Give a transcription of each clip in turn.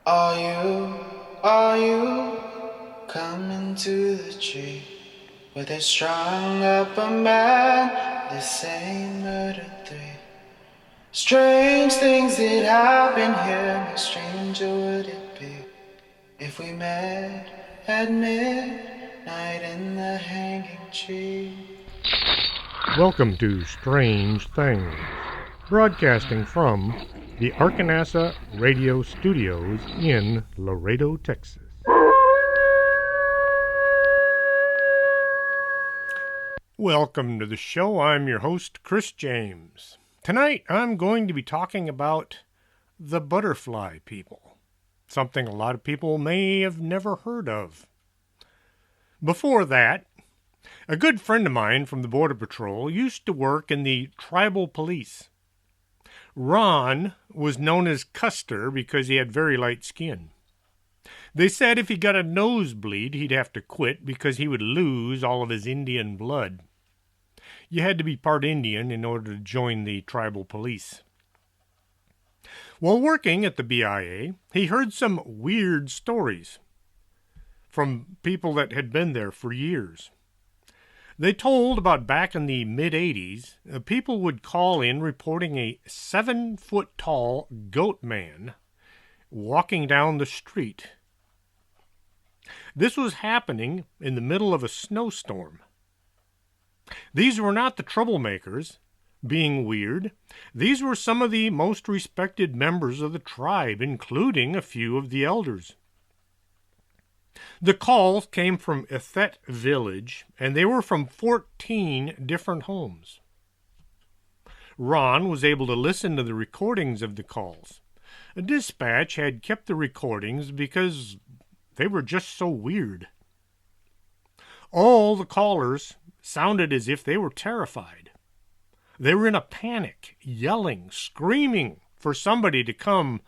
Are you coming to the tree where they strung up a man? They say murder three. Strange things that happen here. How stranger would it be if we met at midnight in the hanging tree? Welcome to Strange Things, broadcasting from the Arkanasa Radio Studios in Laredo, Texas. Welcome to the show. I'm your host, Chris James. Tonight, I'm going to be talking about the butterfly people, something a lot of people may have never heard of. Before that, a good friend of mine from the Border Patrol used to work in the tribal police. Ron was known as Custer because he had very light skin. They said if he got a nosebleed, he'd have to quit because he would lose all of his Indian blood. You had to be part Indian in order to join the tribal police. While working at the BIA, he heard some weird stories from people that had been there for years. They told about back in the mid-'80s, people would call in reporting a 7-foot-tall goat man walking down the street. This was happening in the middle of a snowstorm. These were not the troublemakers being weird. These were some of the most respected members of the tribe, including a few of the elders. The calls came from Ethet Village, and they were from 14 different homes. Ron was able to listen to the recordings of the calls. A dispatch had kept the recordings because they were just so weird. All the callers sounded as if they were terrified. They were in a panic, yelling, screaming for somebody to come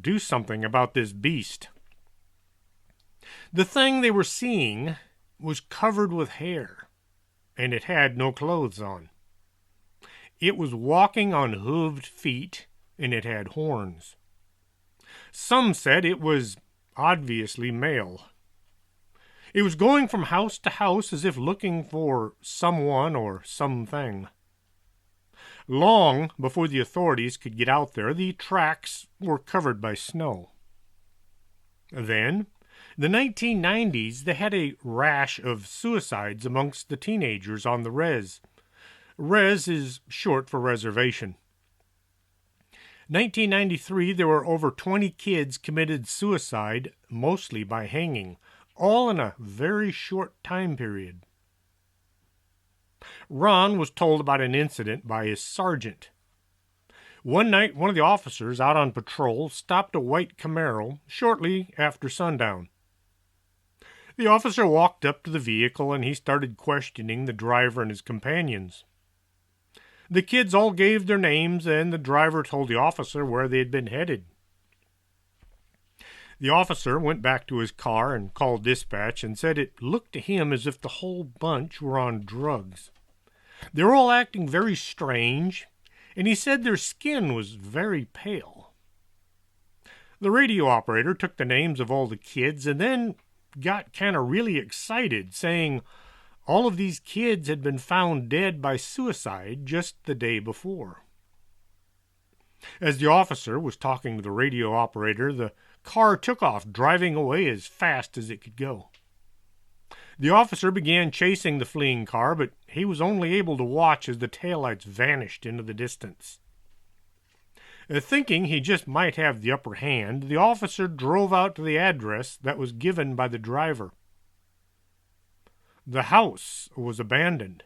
do something about this beast. The thing they were seeing was covered with hair, and it had no clothes on. It was walking on hooved feet, and it had horns. Some said it was obviously male. It was going from house to house as if looking for someone or something. Long before the authorities could get out there, the tracks were covered by snow. Then, the 1990s, they had a rash of suicides amongst the teenagers on the res. Res is short for reservation. 1993, there were over 20 kids committed suicide, mostly by hanging, all in a very short time period. Ron was told about an incident by his sergeant. One night, one of the officers out on patrol stopped a white Camaro shortly after sundown. The officer walked up to the vehicle and he started questioning the driver and his companions. The kids all gave their names and the driver told the officer where they had been headed. The officer went back to his car and called dispatch and said it looked to him as if the whole bunch were on drugs. They were all acting very strange, and he said their skin was very pale. The radio operator took the names of all the kids and then got kind of really excited, saying all of these kids had been found dead by suicide just the day before. As the officer was talking to the radio operator, the car took off, driving away as fast as it could go. The officer began chasing the fleeing car, but he was only able to watch as the taillights vanished into the distance. Thinking he just might have the upper hand, the officer drove out to the address that was given by the driver. The house was abandoned.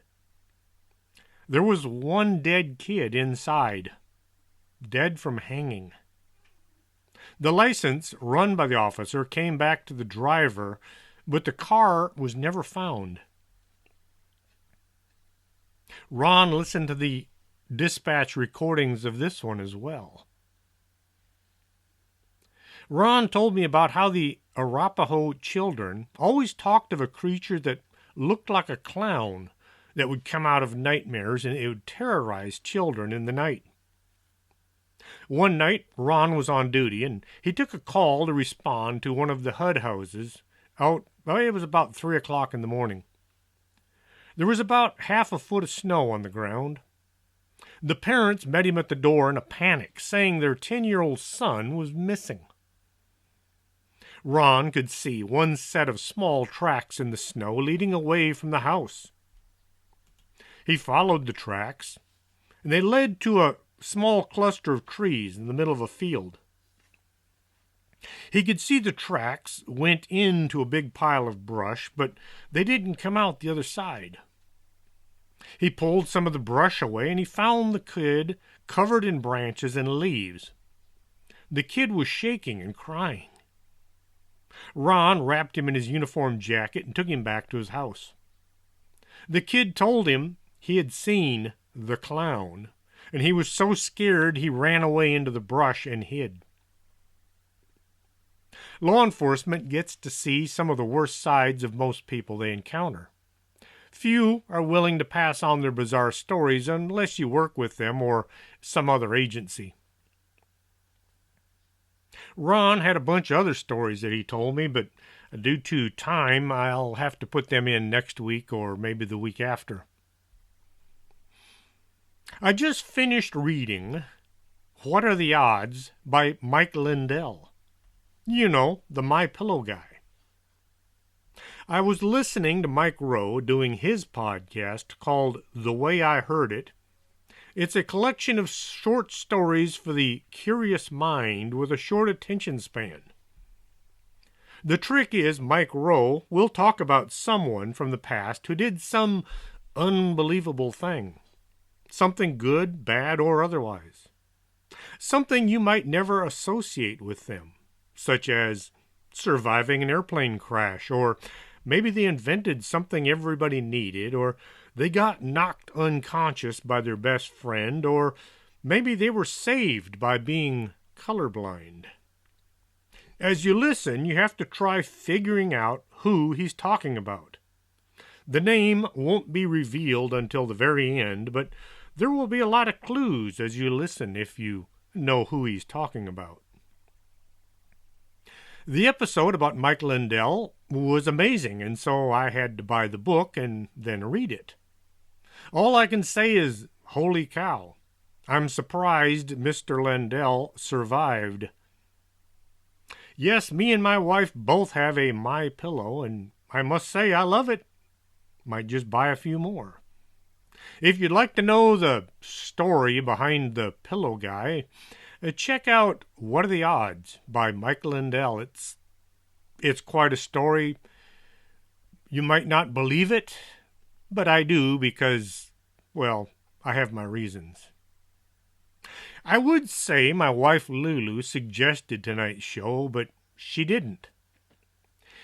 There was one dead kid inside, dead from hanging. The license run by the officer came back to the driver, but the car was never found. Ron listened to the dispatch recordings of this one as well. Ron told me about how the Arapaho children always talked of a creature that looked like a clown that would come out of nightmares and it would terrorize children in the night. One night, Ron was on duty, and he took a call to respond to one of the HUD houses it was about 3 o'clock in the morning. There was about half a foot of snow on the ground. The parents met him at the door in a panic, saying their 10-year-old son was missing. Ron could see one set of small tracks in the snow leading away from the house. He followed the tracks, and they led to a small cluster of trees in the middle of a field. He could see the tracks went into a big pile of brush, but they didn't come out the other side. He pulled some of the brush away, and he found the kid covered in branches and leaves. The kid was shaking and crying. Ron wrapped him in his uniform jacket and took him back to his house. The kid told him he had seen the clown, and he was so scared he ran away into the brush and hid. Law enforcement gets to see some of the worst sides of most people they encounter. Few are willing to pass on their bizarre stories unless you work with them or some other agency. Ron had a bunch of other stories that he told me, but due to time, I'll have to put them in next week or maybe the week after. I just finished reading What Are the Odds by Mike Lindell. You know, the My Pillow guy. I was listening to Mike Rowe doing his podcast called The Way I Heard It. It's a collection of short stories for the curious mind with a short attention span. The trick is Mike Rowe will talk about someone from the past who did some unbelievable thing. Something good, bad, or otherwise. Something you might never associate with them, such as surviving an airplane crash, or maybe they invented something everybody needed, or they got knocked unconscious by their best friend, or maybe they were saved by being colorblind. As you listen, you have to try figuring out who he's talking about. The name won't be revealed until the very end, but there will be a lot of clues as you listen if you know who he's talking about. The episode about Mike Lindell was amazing, and so I had to buy the book and then read it. All I can say is, holy cow, I'm surprised Mr. Lindell survived. Yes, me and my wife both have a My Pillow, and I must say I love it. Might just buy a few more. If you'd like to know the story behind the pillow guy, check out What Are the Odds by Mike Lindell. It's quite a story. You might not believe it, but I do because, well, I have my reasons. I would say my wife Lulu suggested tonight's show, but she didn't.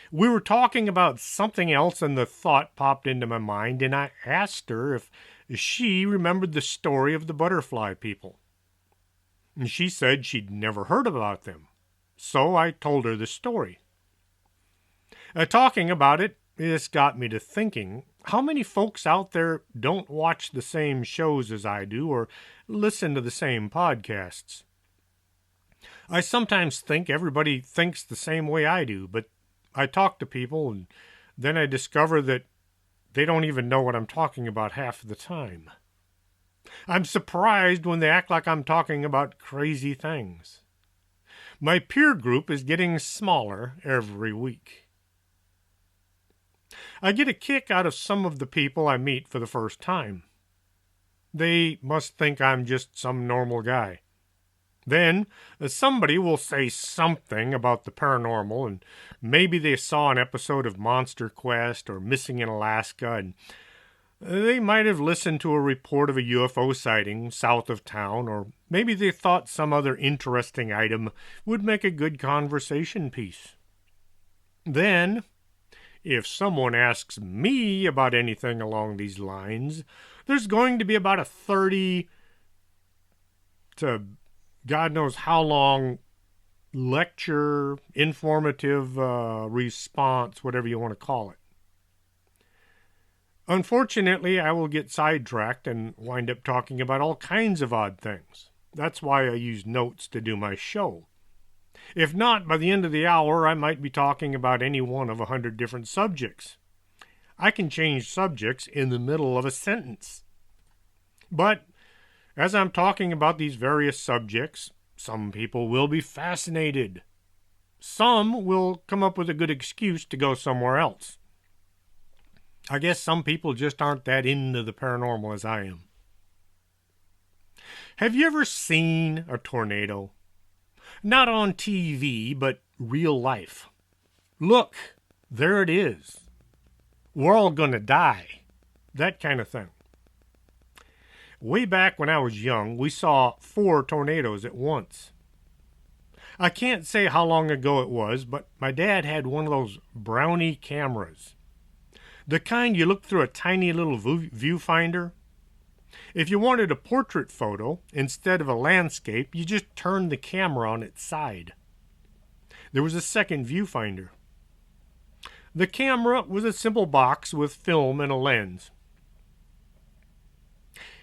We were talking about something else and the thought popped into my mind, and I asked her if she remembered the story of the butterfly people. And she said she'd never heard about them. So I told her the story. Talking about it, this got me to thinking, how many folks out there don't watch the same shows as I do or listen to the same podcasts? I sometimes think everybody thinks the same way I do, but I talk to people and then I discover that they don't even know what I'm talking about half the time. I'm surprised when they act like I'm talking about crazy things. My peer group is getting smaller every week. I get a kick out of some of the people I meet for the first time. They must think I'm just some normal guy. Then somebody will say something about the paranormal, and maybe they saw an episode of Monster Quest or Missing in Alaska, and they might have listened to a report of a UFO sighting south of town, or maybe they thought some other interesting item would make a good conversation piece. Then, if someone asks me about anything along these lines, there's going to be about a 30 to God knows how long lecture, informative response, whatever you want to call it. Unfortunately, I will get sidetracked and wind up talking about all kinds of odd things. That's why I use notes to do my show. If not, by the end of the hour, I might be talking about any one of 100 different subjects. I can change subjects in the middle of a sentence. But as I'm talking about these various subjects, some people will be fascinated. Some will come up with a good excuse to go somewhere else. I guess some people just aren't that into the paranormal as I am. Have you ever seen a tornado? Not on TV, but real life. Look, there it is. We're all gonna die. That kind of thing. Way back when I was young, we saw 4 tornadoes at once. I can't say how long ago it was, but my dad had one of those brownie cameras. The kind you look through a tiny little viewfinder. If you wanted a portrait photo instead of a landscape, you just turned the camera on its side. There was a second viewfinder. The camera was a simple box with film and a lens.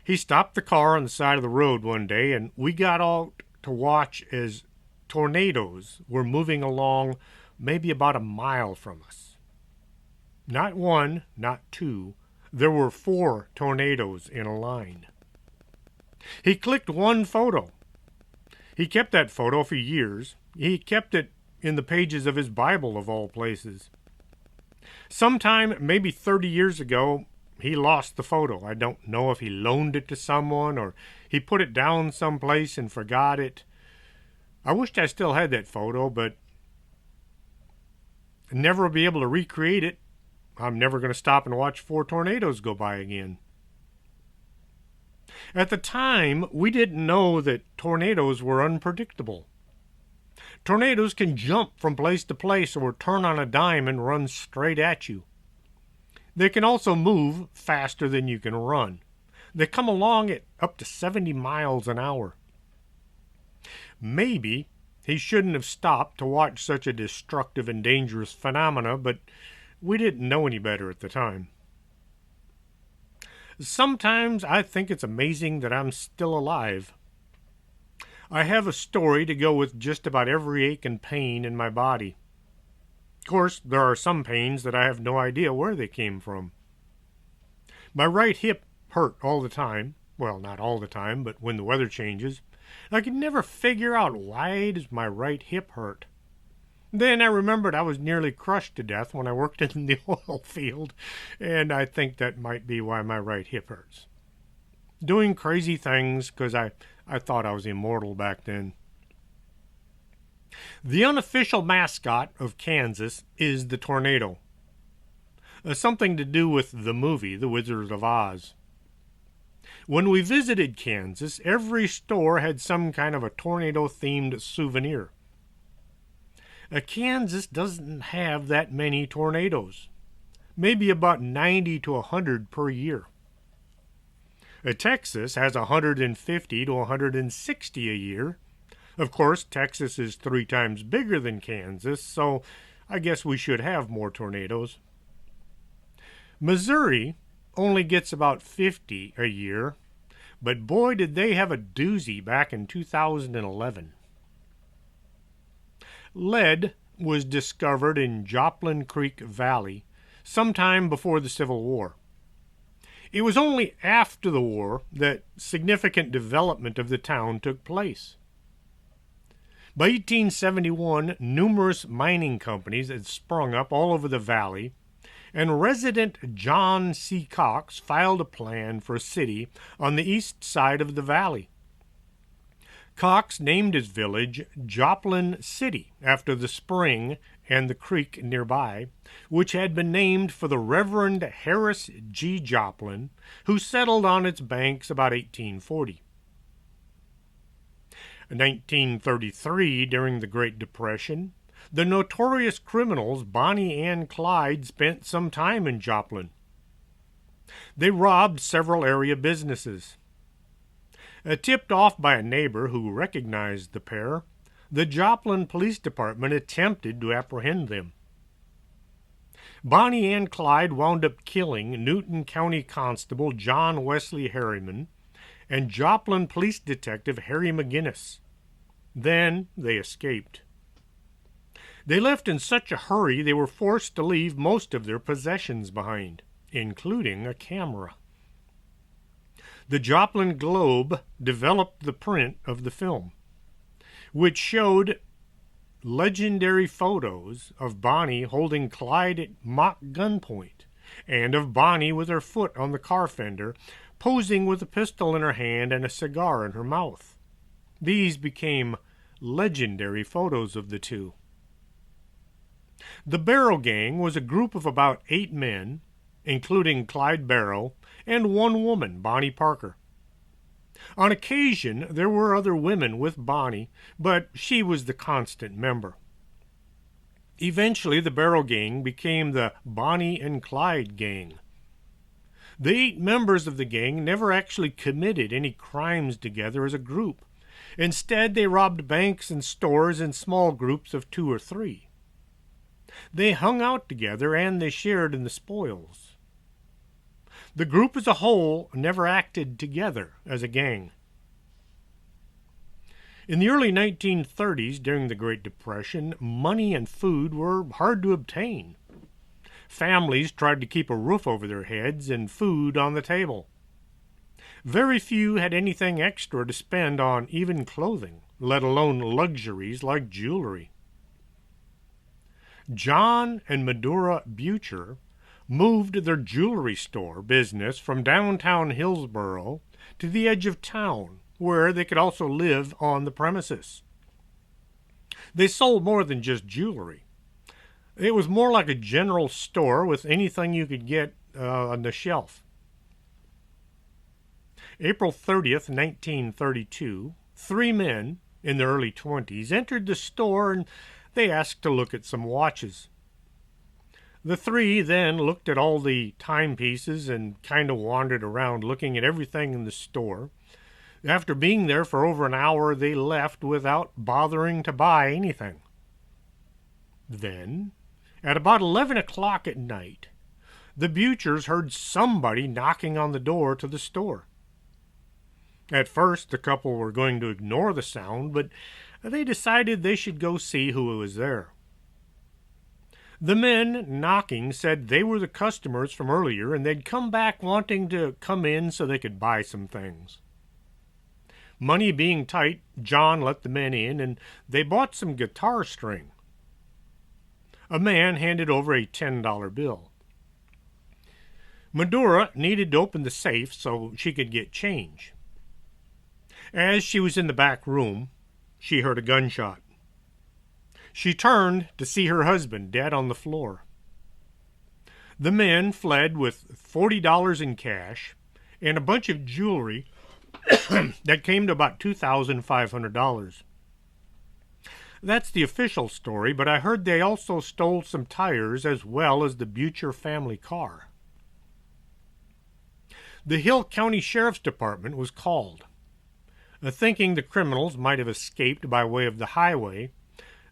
He stopped the car on the side of the road one day, and we got out to watch as tornadoes were moving along maybe about a mile from us. Not one, not two. There were 4 tornadoes in a line. He clicked one photo. He kept that photo for years. He kept it in the pages of his Bible, of all places. Sometime, maybe 30 years ago, he lost the photo. I don't know if he loaned it to someone or he put it down someplace and forgot it. I wished I still had that photo, but I'd never be able to recreate it. I'm never going to stop and watch 4 tornadoes go by again. At the time, we didn't know that tornadoes were unpredictable. Tornadoes can jump from place to place or turn on a dime and run straight at you. They can also move faster than you can run. They come along at up to 70 miles an hour. Maybe he shouldn't have stopped to watch such a destructive and dangerous phenomena, but we didn't know any better at the time. Sometimes I think it's amazing that I'm still alive. I have a story to go with just about every ache and pain in my body. Of course, there are some pains that I have no idea where they came from. My right hip hurt all the time. Well, not all the time, but when the weather changes. I could never figure out why does my right hip hurt. Then I remembered I was nearly crushed to death when I worked in the oil field, and I think that might be why my right hip hurts. Doing crazy things because I thought I was immortal back then. The unofficial mascot of Kansas is the tornado. Something to do with the movie, The Wizard of Oz. When we visited Kansas, every store had some kind of a tornado-themed souvenir. Kansas doesn't have that many tornadoes. Maybe about 90 to 100 per year. Texas has 150 to 160 a year. Of course, Texas is 3 times bigger than Kansas, so I guess we should have more tornadoes. Missouri only gets about 50 a year, but boy did they have a doozy back in 2011. Lead was discovered in Joplin Creek Valley sometime before the Civil War. It was only after the war that significant development of the town took place. By 1871, numerous mining companies had sprung up all over the valley, and resident John C. Cox filed a plan for a city on the east side of the valley. Cox named his village Joplin City after the spring and the creek nearby, which had been named for the Reverend Harris G. Joplin, who settled on its banks about 1840. In 1933, during the Great Depression, the Notorious Criminals Bonnie and Clyde spent some time in Joplin. They robbed several area businesses. Tipped off by a neighbor who recognized the pair, the Joplin Police Department attempted to apprehend them. Bonnie and Clyde wound up killing Newton County Constable John Wesley Harriman and Joplin police detective Harry McGinnis. Then they escaped. They left in such a hurry they were forced to leave most of their possessions behind, including a camera. The Joplin Globe developed the print of the film, which showed legendary photos of Bonnie holding Clyde at mock gunpoint, and of Bonnie with her foot on the car fender, posing with a pistol in her hand and a cigar in her mouth. These became legendary photos of the two. The Barrow Gang was a group of about 8 men, including Clyde Barrow, and one woman, Bonnie Parker. On occasion, there were other women with Bonnie, but she was the constant member. Eventually, the Barrow Gang became the Bonnie and Clyde Gang. The 8 members of the gang never actually committed any crimes together as a group. Instead, they robbed banks and stores in small groups of 2 or 3. They hung out together and they shared in the spoils. The group as a whole never acted together as a gang. In the early 1930s, during the Great Depression, money and food were hard to obtain. Families tried to keep a roof over their heads and food on the table. Very few had anything extra to spend on even clothing, let alone luxuries like jewelry. John and Medora Butcher moved their jewelry store business from downtown Hillsborough to the edge of town, where they could also live on the premises. They sold more than just jewelry. It was more like a general store with anything you could get on the shelf. April 30th, 1932, 3 men in their early 20s entered the store and they asked to look at some watches. The 3 then looked at all the timepieces and kind of wandered around looking at everything in the store. After being there for over an hour, they left without bothering to buy anything. Then, at about 11 o'clock at night, the Butchers heard somebody knocking on the door to the store. At first, the couple were going to ignore the sound, but they decided they should go see who was there. The men knocking said they were the customers from earlier and they'd come back wanting to come in so they could buy some things. Money being tight, John let the men in and they bought some guitar string. A man handed over a $10 bill. Medora needed to open the safe so she could get change. As she was in the back room, she heard a gunshot. She turned to see her husband dead on the floor. The men fled with $40 in cash and a bunch of jewelry that came to about $2,500. That's the official story, but I heard they also stole some tires as well as the Butcher family car. The Hill County Sheriff's Department was called. Thinking the criminals might have escaped by way of the highway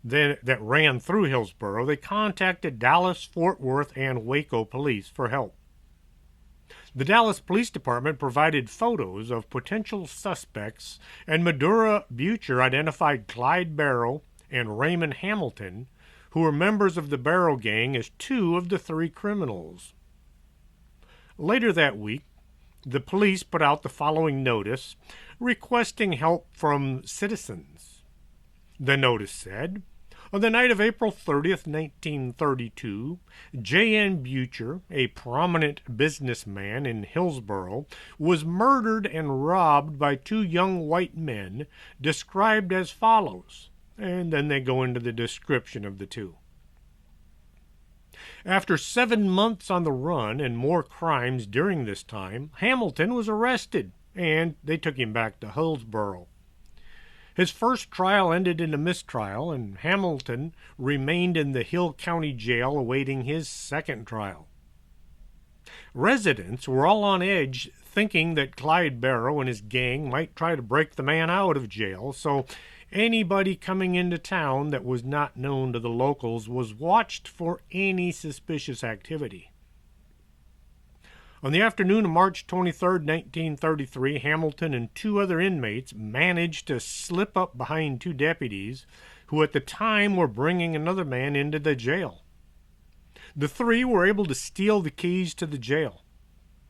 that ran through Hillsborough, they contacted Dallas, Fort Worth, and Waco police for help. The Dallas Police Department provided photos of potential suspects, and Medora Butcher identified Clyde Barrow and Raymond Hamilton, who were members of the Barrow Gang, as 2 of the 3 criminals. Later that week, the police put out the following notice requesting help from citizens. The notice said, on the night of April 30th, 1932, J.N. Butcher, a prominent businessman in Hillsborough, was murdered and robbed by 2 young white men described as follows, and then they go into the description of the 2. After 7 months on the run and more crimes during this time, Hamilton was arrested, and they took him back to Hillsborough. His first trial ended in a mistrial, and Hamilton remained in the Hill County Jail awaiting his second trial. Residents were all on edge, thinking that Clyde Barrow and his gang might try to break the man out of jail, so anybody coming into town that was not known to the locals was watched for any suspicious activity. On the afternoon of March 23, 1933, Hamilton and two other inmates managed to slip up behind two deputies who at the time were bringing another man into the jail. The three were able to steal the keys to the jail.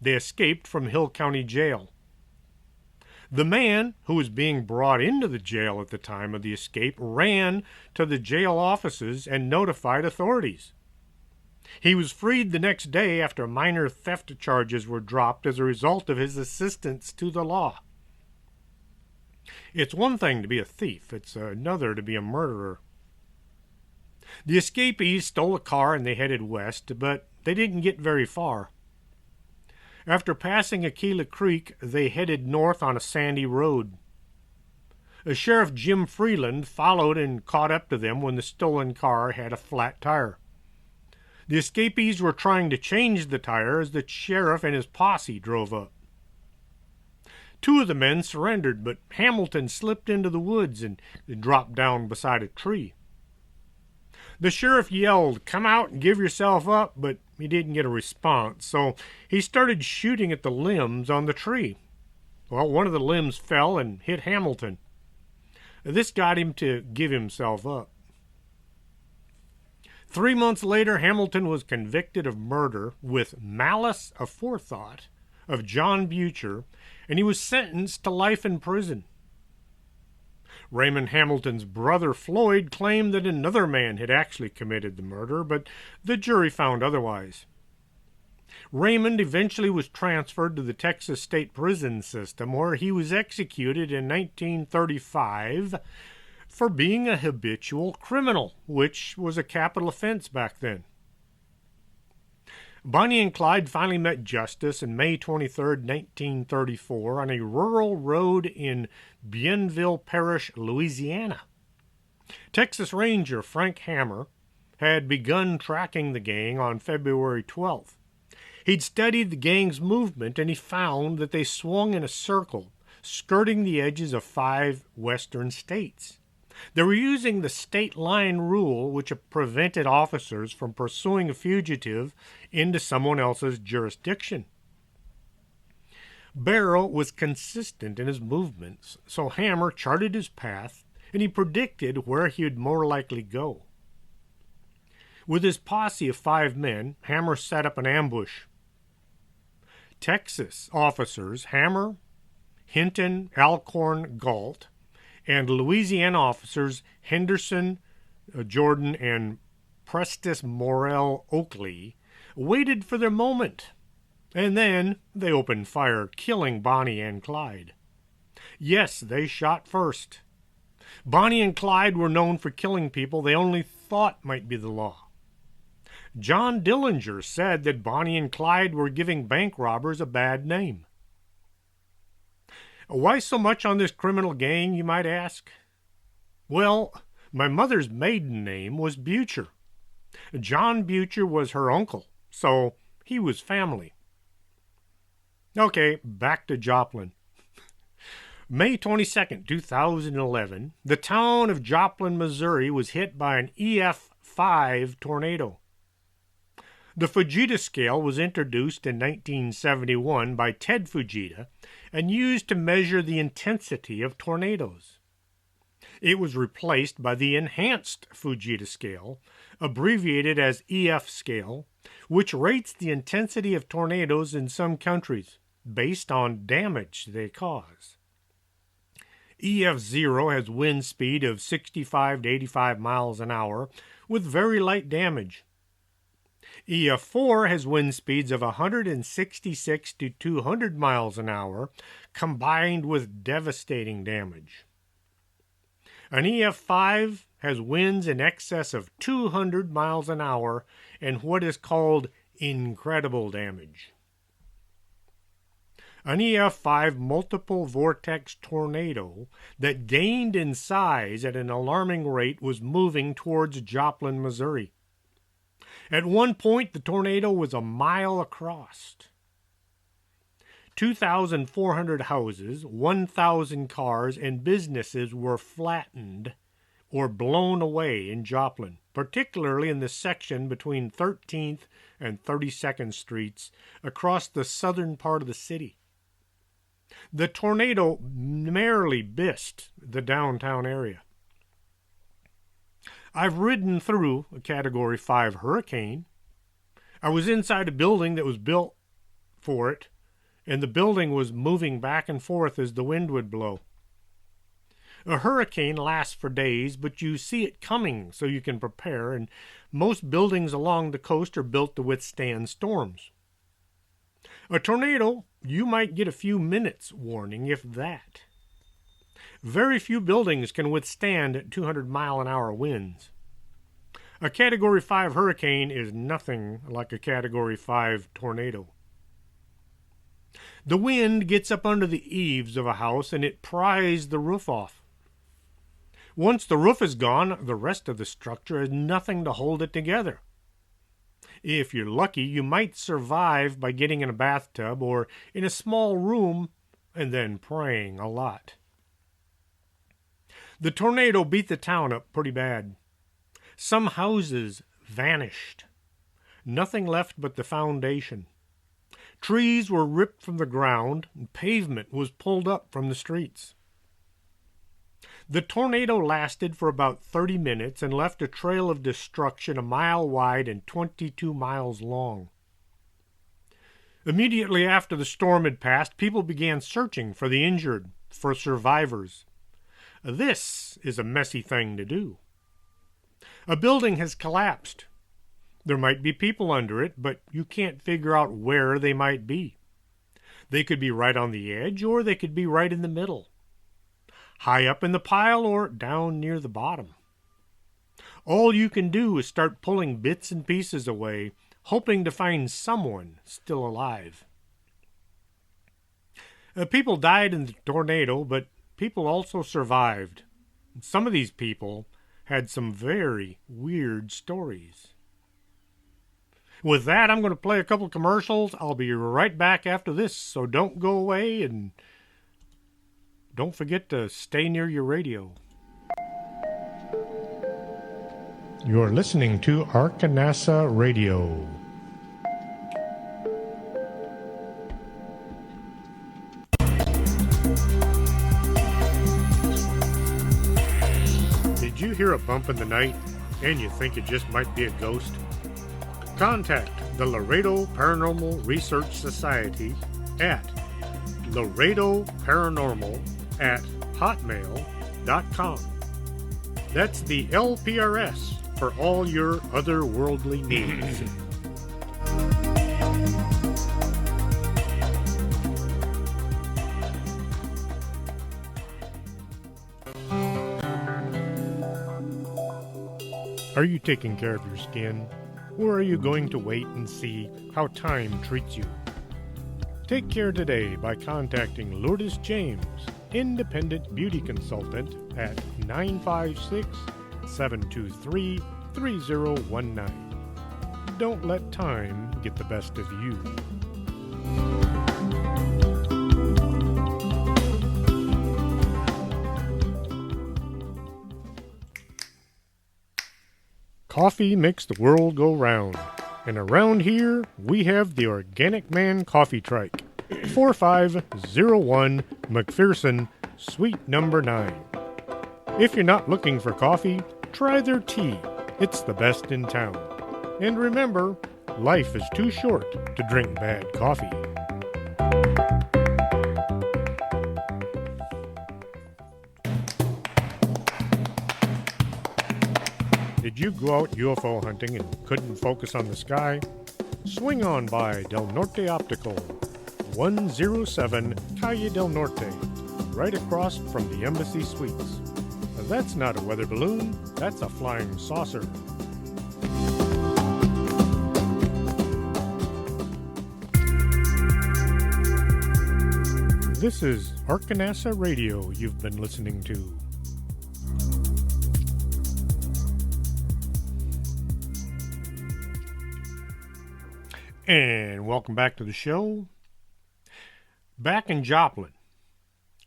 They escaped from Hill County Jail. The man, who was being brought into the jail at the time of the escape, ran to the jail offices and notified authorities. He was freed the next day after minor theft charges were dropped as a result of his assistance to the law. It's one thing to be a thief, it's another to be a murderer. The escapees stole a car and they headed west, but they didn't get very far. After passing Aquila Creek, they headed north on a sandy road. Sheriff Jim Freeland followed and caught up to them when the stolen car had a flat tire. The escapees were trying to change the tire as the sheriff and his posse drove up. Two of the men surrendered, but Hamilton slipped into the woods and dropped down beside a tree. The sheriff yelled, "Come out and give yourself up," but he didn't get a response, so he started shooting at the limbs on the tree. Well, one of the limbs fell and hit Hamilton. This got him to give himself up. 3 months later, Hamilton was convicted of murder with malice aforethought of John Butcher, and he was sentenced to life in prison. Raymond Hamilton's brother Floyd claimed that another man had actually committed the murder, but the jury found otherwise. Raymond eventually was transferred to the Texas State Prison System, where he was executed in 1935 for being a habitual criminal, which was a capital offense back then. Bonnie and Clyde finally met justice on May 23, 1934, on a rural road in Bienville Parish, Louisiana. Texas Ranger Frank Hammer had begun tracking the gang on February 12th. He'd studied the gang's movement, and he found that they swung in a circle, skirting the edges of 5 western states. They were using the state line rule, which prevented officers from pursuing a fugitive into someone else's jurisdiction. Barrow was consistent in his movements, so Hammer charted his path, and he predicted where he would more likely go. With his posse of 5 men, Hammer set up an ambush. Texas officers Hammer, Hinton, Alcorn, Galt, and Louisiana officers Henderson, Jordan, and Prestis Morrell Oakley waited for their moment, and then they opened fire, killing Bonnie and Clyde. Yes, they shot first. Bonnie and Clyde were known for killing people they only thought might be the law. John Dillinger said that Bonnie and Clyde were giving bank robbers a bad name. Why so much on this criminal gang, you might ask? Well, my mother's maiden name was Butcher. John Butcher was her uncle, so he was family. Okay, back to Joplin. May 22, 2011, the town of Joplin, Missouri was hit by an EF5 tornado. The Fujita scale was introduced in 1971 by Ted Fujita and used to measure the intensity of tornadoes. It was replaced by the enhanced Fujita scale, abbreviated as EF scale, which rates the intensity of tornadoes in some countries based on damage they cause. EF0 has wind speed of 65 to 85 miles an hour with very light damage. EF4 has wind speeds of 166 to 200 miles an hour, combined with devastating damage. An EF5 has winds in excess of 200 miles an hour and what is called incredible damage. An EF5 multiple vortex tornado that gained in size at an alarming rate was moving towards Joplin, Missouri. At one point, the tornado was a mile across. 2,400 houses, 1,000 cars, and businesses were flattened or blown away in Joplin, particularly in the section between 13th and 32nd Streets across the southern part of the city. The tornado merely missed the downtown area. I've ridden through a Category 5 hurricane. I was inside a building that was built for it, and the building was moving back and forth as the wind would blow. A hurricane lasts for days, but you see it coming so you can prepare, and most buildings along the coast are built to withstand storms. A tornado, you might get a few minutes warning, if that. Very few buildings can withstand 200-mile-an-hour winds. A Category 5 hurricane is nothing like a Category 5 tornado. The wind gets up under the eaves of a house and it pries the roof off. Once the roof is gone, the rest of the structure has nothing to hold it together. If you're lucky, you might survive by getting in a bathtub or in a small room and then praying a lot. The tornado beat the town up pretty bad. Some houses vanished. Nothing left but the foundation. Trees were ripped from the ground, and pavement was pulled up from the streets. The tornado lasted for about 30 minutes and left a trail of destruction a mile wide and 22 miles long. Immediately after the storm had passed, people began searching for the injured, for survivors. This is a messy thing to do. A building has collapsed. There might be people under it, but you can't figure out where they might be. They could be right on the edge, or they could be right in the middle. High up in the pile or down near the bottom. All you can do is start pulling bits and pieces away, hoping to find someone still alive. People died in the tornado, but people also survived. Some of these people had some very weird stories. With that, I'm going to play a couple commercials. I'll be right back after this, so don't go away and don't forget to stay near your radio. You're listening to Arkanasa Radio. Did you hear a bump in the night and you think it just might be a ghost? Contact the Laredo Paranormal Research Society at laredoparanormal@hotmail.com. That's the LPRS for all your otherworldly needs. Are you taking care of your skin? Or are you going to wait and see how time treats you? Take care today by contacting Lourdes James, Independent Beauty Consultant, at 956-723-3019. Don't let time get the best of you. Coffee makes the world go round, and around here we have the Organic Man Coffee Trike, 4501 McPherson, Suite number 9. If you're not looking for coffee, try their tea. It's the best in town. And remember, life is too short to drink bad coffee. Did you go out UFO hunting and couldn't focus on the sky? Swing on by Del Norte Optical, 107 Calle Del Norte, right across from the Embassy Suites. That's not a weather balloon, that's a flying saucer. This is Arkanasa Radio you've been listening to. And welcome back to the show. Back in Joplin,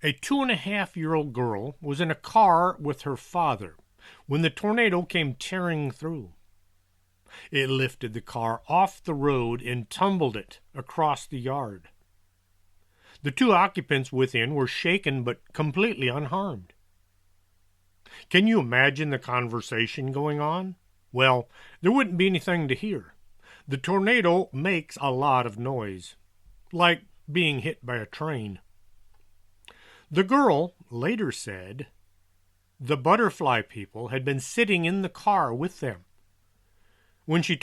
a 2.5-year-old girl was in a car with her father when the tornado came tearing through. It lifted the car off the road and tumbled it across the yard. The two occupants within were shaken but completely unharmed. Can you imagine the conversation going on? Well, there wouldn't be anything to hear. The tornado makes a lot of noise, like being hit by a train. The girl later said the butterfly people had been sitting in the car with them. When she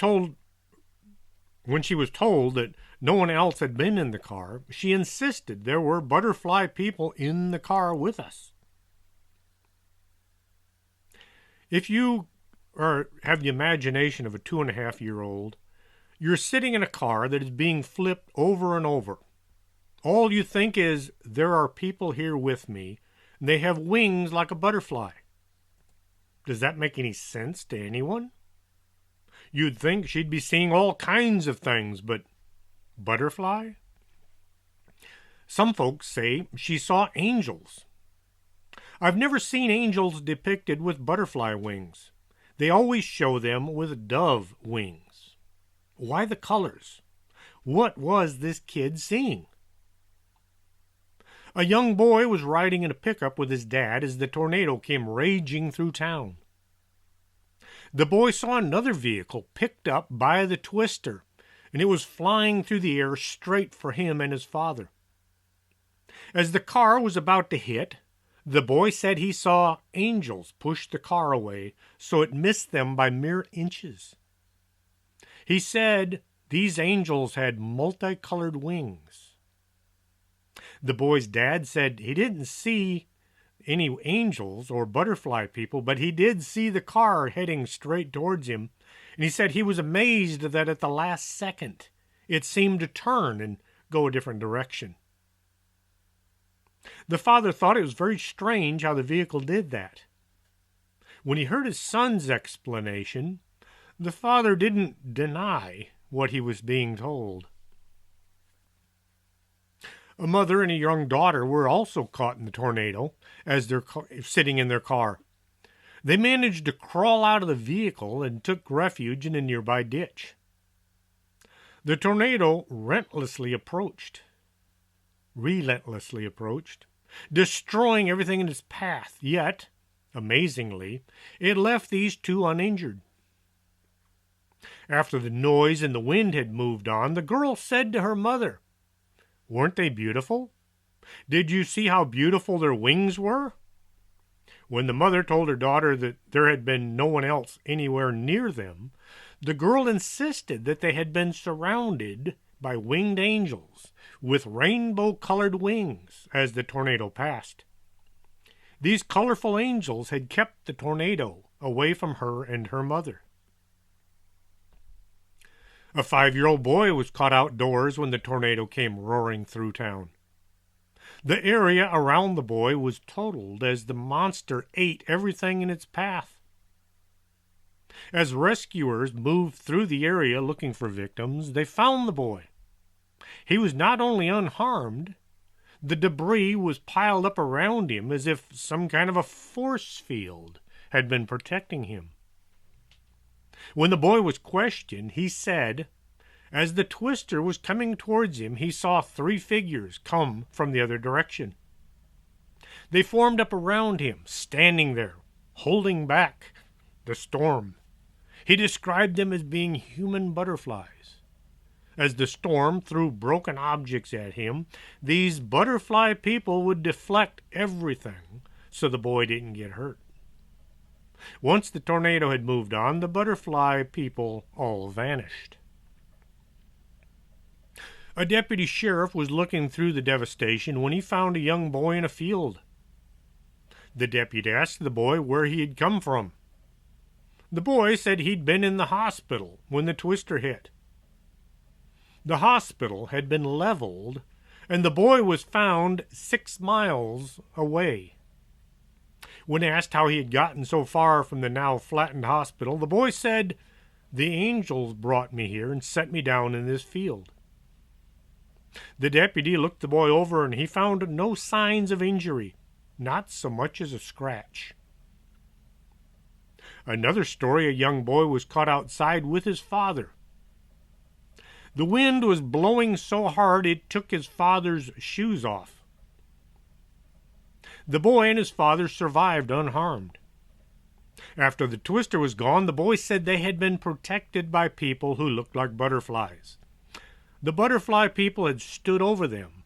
was told that no one else had been in the car, she insisted there were butterfly people in the car with us. If you have the imagination of a 2.5-year-old, you're sitting in a car that is being flipped over and over. All you think is, there are people here with me, and they have wings like a butterfly. Does that make any sense to anyone? You'd think she'd be seeing all kinds of things, but butterfly? Some folks say she saw angels. I've never seen angels depicted with butterfly wings. They always show them with dove wings. Why the colors? What was this kid seeing? A young boy was riding in a pickup with his dad as the tornado came raging through town. The boy saw another vehicle picked up by the twister, and it was flying through the air straight for him and his father. As the car was about to hit, the boy said he saw angels push the car away so it missed them by mere inches. He said these angels had multicolored wings. The boy's dad said he didn't see any angels or butterfly people, but he did see the car heading straight towards him, and he said he was amazed that at the last second it seemed to turn and go a different direction. The father thought it was very strange how the vehicle did that. When he heard his son's explanation, the father didn't deny what he was being told. A mother and a young daughter were also caught in the tornado as they're sitting in their car. They managed to crawl out of the vehicle and took refuge in a nearby ditch. The tornado relentlessly approached, destroying everything in its path, yet, amazingly, it left these two uninjured. After the noise and the wind had moved on, the girl said to her mother, "Weren't they beautiful? Did you see how beautiful their wings were?" When the mother told her daughter that there had been no one else anywhere near them, the girl insisted that they had been surrounded by winged angels with rainbow-colored wings as the tornado passed. These colorful angels had kept the tornado away from her and her mother. A 5-year-old boy was caught outdoors when the tornado came roaring through town. The area around the boy was totaled as the monster ate everything in its path. As rescuers moved through the area looking for victims, they found the boy. He was not only unharmed, the debris was piled up around him as if some kind of a force field had been protecting him. When the boy was questioned, he said, as the twister was coming towards him, he saw 3 figures come from the other direction. They formed up around him, standing there, holding back the storm. He described them as being human butterflies. As the storm threw broken objects at him, these butterfly people would deflect everything so the boy didn't get hurt. Once the tornado had moved on, the butterfly people all vanished. A deputy sheriff was looking through the devastation when he found a young boy in a field. The deputy asked the boy where he had come from. The boy said he'd been in the hospital when the twister hit. The hospital had been leveled, and the boy was found 6 miles away. When asked how he had gotten so far from the now flattened hospital, the boy said, "The angels brought me here and set me down in this field." The deputy looked the boy over and he found no signs of injury, not so much as a scratch. Another story, a young boy was caught outside with his father. The wind was blowing so hard it took his father's shoes off. The boy and his father survived unharmed. After the twister was gone, the boy said they had been protected by people who looked like butterflies. The butterfly people had stood over them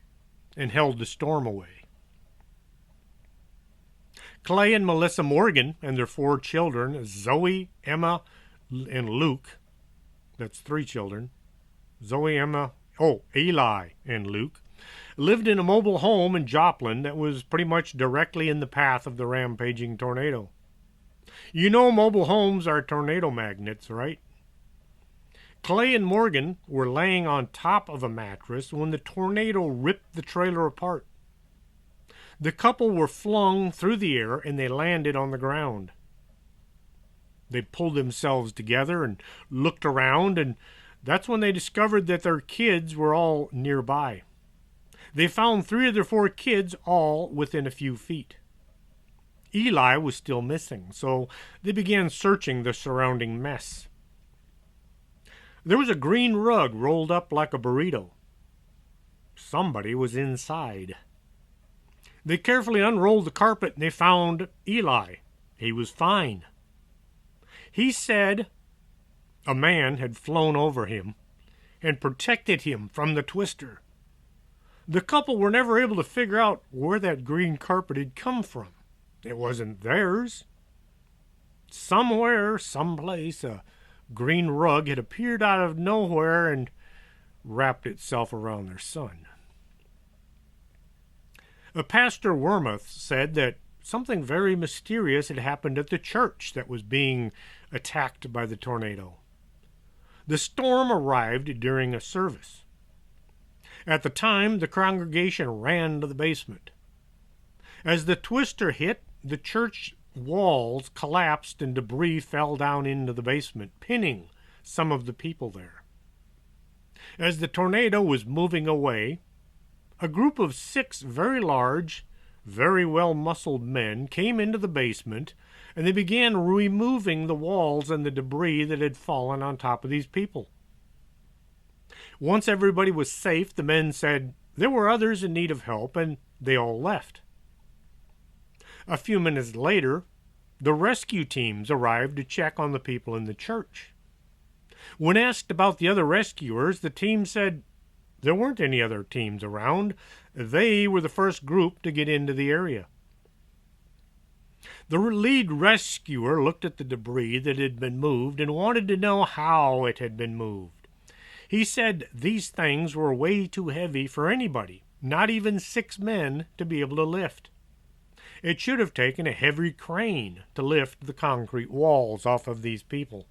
and held the storm away. Clay and Melissa Morgan and their 4 children, Zoe, Emma, and Luke, that's 3 children, Eli and Luke, lived in a mobile home in Joplin that was pretty much directly in the path of the rampaging tornado. You know mobile homes are tornado magnets, right? Clay and Morgan were laying on top of a mattress when the tornado ripped the trailer apart. The couple were flung through the air and they landed on the ground. They pulled themselves together and looked around, and that's when they discovered that their kids were all nearby. They found 3 of their 4 kids all within a few feet. Eli was still missing, so they began searching the surrounding mess. There was a green rug rolled up like a burrito. Somebody was inside. They carefully unrolled the carpet and they found Eli. He was fine. He said a man had flown over him and protected him from the twister. The couple were never able to figure out where that green carpet had come from. It wasn't theirs. Somewhere, someplace, a green rug had appeared out of nowhere and wrapped itself around their son. Pastor Wormuth said that something very mysterious had happened at the church that was being attacked by the tornado. The storm arrived during a service. At the time, the congregation ran to the basement. As the twister hit, the church walls collapsed and debris fell down into the basement, pinning some of the people there. As the tornado was moving away, a group of 6 very large, very well-muscled men came into the basement, and they began removing the walls and the debris that had fallen on top of these people. Once everybody was safe, the men said there were others in need of help, and they all left. A few minutes later, the rescue teams arrived to check on the people in the church. When asked about the other rescuers, the team said there weren't any other teams around. They were the first group to get into the area. The lead rescuer looked at the debris that had been moved and wanted to know how it had been moved. He said these things were way too heavy for anybody, not even 6 men, to be able to lift. It should have taken a heavy crane to lift the concrete walls off of these people.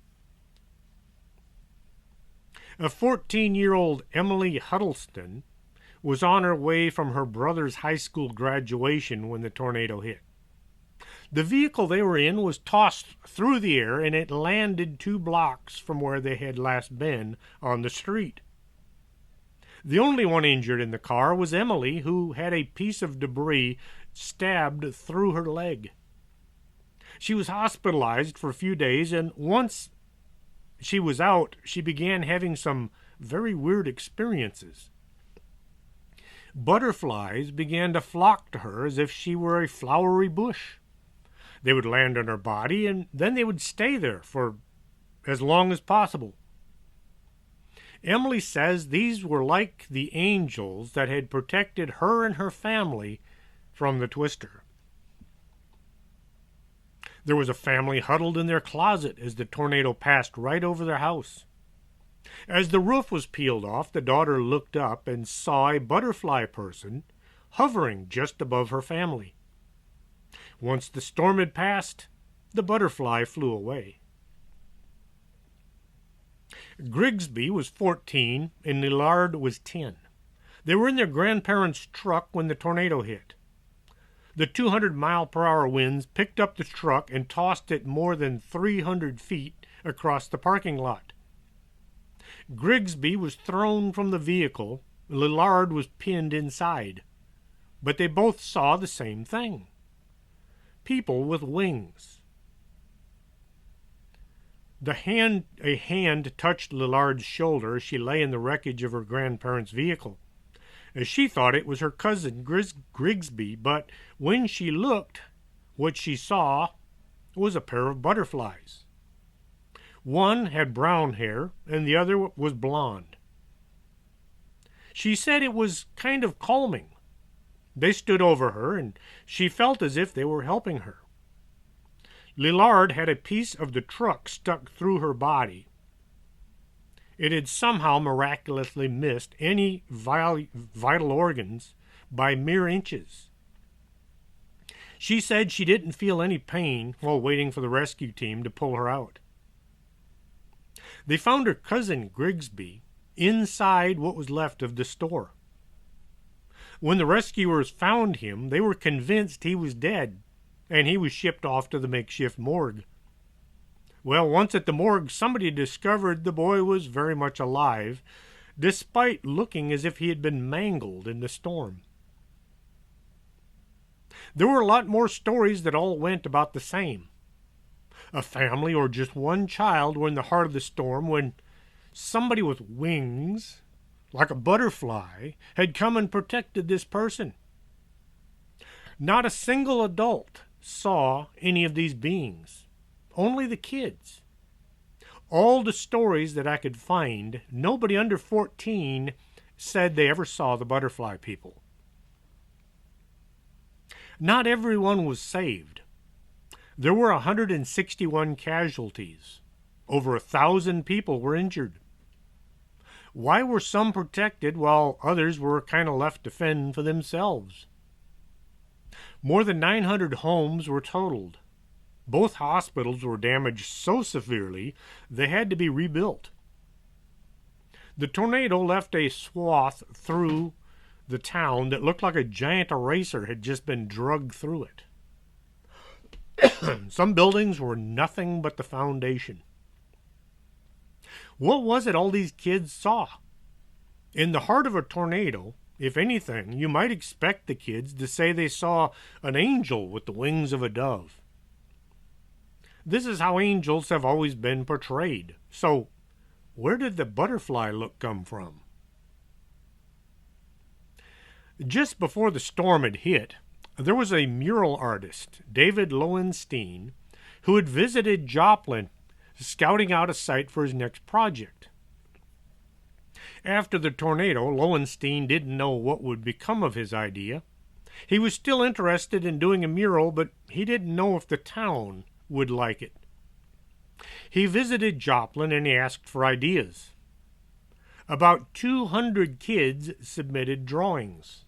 A 14-year-old Emily Huddleston was on her way from her brother's high school graduation when the tornado hit. The vehicle they were in was tossed through the air and it landed 2 blocks from where they had last been on the street. The only one injured in the car was Emily, who had a piece of debris stabbed through her leg. She was hospitalized for a few days, and once she was out, she began having some very weird experiences. Butterflies began to flock to her as if she were a flowery bush. They would land on her body, and then they would stay there for as long as possible. Emily says these were like the angels that had protected her and her family from the twister. There was a family huddled in their closet as the tornado passed right over their house. As the roof was peeled off, the daughter looked up and saw a butterfly person hovering just above her family. Once the storm had passed, the butterfly flew away. Grigsby was 14 and Lillard was 10. They were in their grandparents' truck when the tornado hit. The 200-mile-per-hour winds picked up the truck and tossed it more than 300 feet across the parking lot. Grigsby was thrown from the vehicle. Lillard was pinned inside. But they both saw the same thing. People with wings. A hand touched Lillard's shoulder as she lay in the wreckage of her grandparents' vehicle. She thought it was her cousin Grigsby, but when she looked, what she saw was a pair of butterflies. One had brown hair and the other was blonde. She said it was kind of calming. They stood over her and she felt as if they were helping her. Lillard had a piece of the truck stuck through her body. It had somehow miraculously missed any vital organs by mere inches. She said she didn't feel any pain while waiting for the rescue team to pull her out. They found her cousin Grigsby inside what was left of the store. When the rescuers found him, they were convinced he was dead, and he was shipped off to the makeshift morgue. Well, once at the morgue, somebody discovered the boy was very much alive, despite looking as if he had been mangled in the storm. There were a lot more stories that all went about the same. A family or just one child were in the heart of the storm when somebody with wings, like a butterfly, had come and protected this person. Not a single adult saw any of these beings, only the kids. All the stories that I could find, nobody under 14 said they ever saw the butterfly people. Not everyone was saved. There were 161 casualties. Over 1,000 people were injured. Why were some protected while others were kind of left to fend for themselves? More than 900 homes were totaled. Both hospitals were damaged so severely they had to be rebuilt. The tornado left a swath through the town that looked like a giant eraser had just been drugged through it. Some buildings were nothing but the foundation. What was it all these kids saw? In the heart of a tornado, if anything, you might expect the kids to say they saw an angel with the wings of a dove. This is how angels have always been portrayed. So, where did the butterfly look come from? Just before the storm had hit, there was a mural artist, David Lowenstein, who had visited Joplin, scouting out a site for his next project. After the tornado, Lowenstein didn't know what would become of his idea. He was still interested in doing a mural, but he didn't know if the town would like it. He visited Joplin and he asked for ideas. About 200 kids submitted drawings.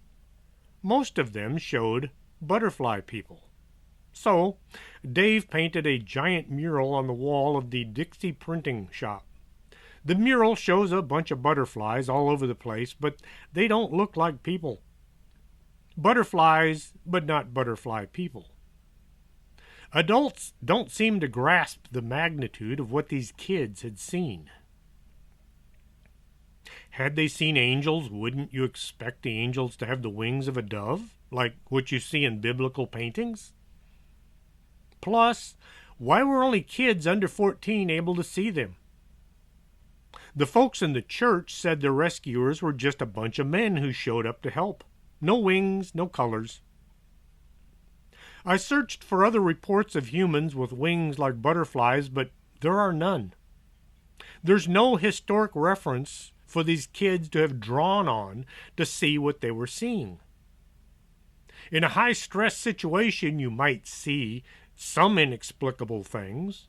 Most of them showed butterfly people. So, Dave painted a giant mural on the wall of the Dixie printing shop. The mural shows a bunch of butterflies all over the place, but they don't look like people. Butterflies, but not butterfly people. Adults don't seem to grasp the magnitude of what these kids had seen. Had they seen angels, wouldn't you expect the angels to have the wings of a dove, like what you see in biblical paintings? Plus, why were only kids under 14 able to see them? The folks in the church said the rescuers were just a bunch of men who showed up to help. No wings, no colors. I searched for other reports of humans with wings like butterflies, but there are none. There's no historic reference for these kids to have drawn on to see what they were seeing. In a high-stress situation, you might see some inexplicable things.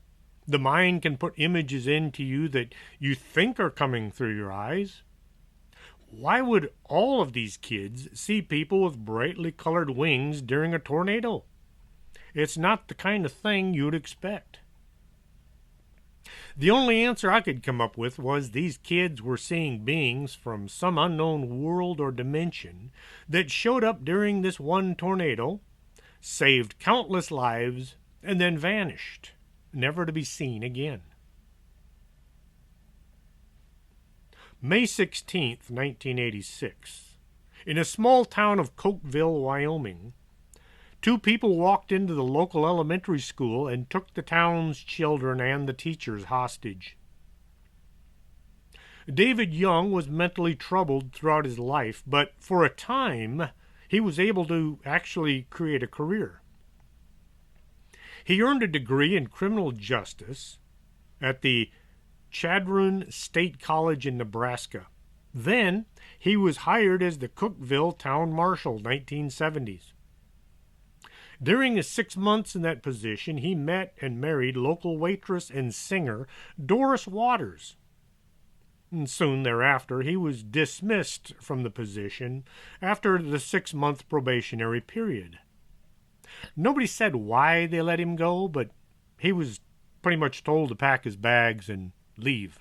The mind can put images into you that you think are coming through your eyes. Why would all of these kids see people with brightly colored wings during a tornado? It's not the kind of thing you'd expect. The only answer I could come up with was these kids were seeing beings from some unknown world or dimension that showed up during this one tornado, saved countless lives, and then vanished, never to be seen again. May 16th, 1986. In a small town of Cokeville, Wyoming, Two people walked into the local elementary school and took the town's children and the teachers hostage. David Young was mentally troubled throughout his life, but for a time he was able to actually create a career. He earned a degree in criminal justice at the Chadron State College in Nebraska. Then he was hired as the Cokeville town marshal, 1970s. During his 6 months in that position, he met and married local waitress and singer Doris Waters. And soon thereafter, he was dismissed from the position after the 6-month probationary period. Nobody said why they let him go, but he was pretty much told to pack his bags and leave.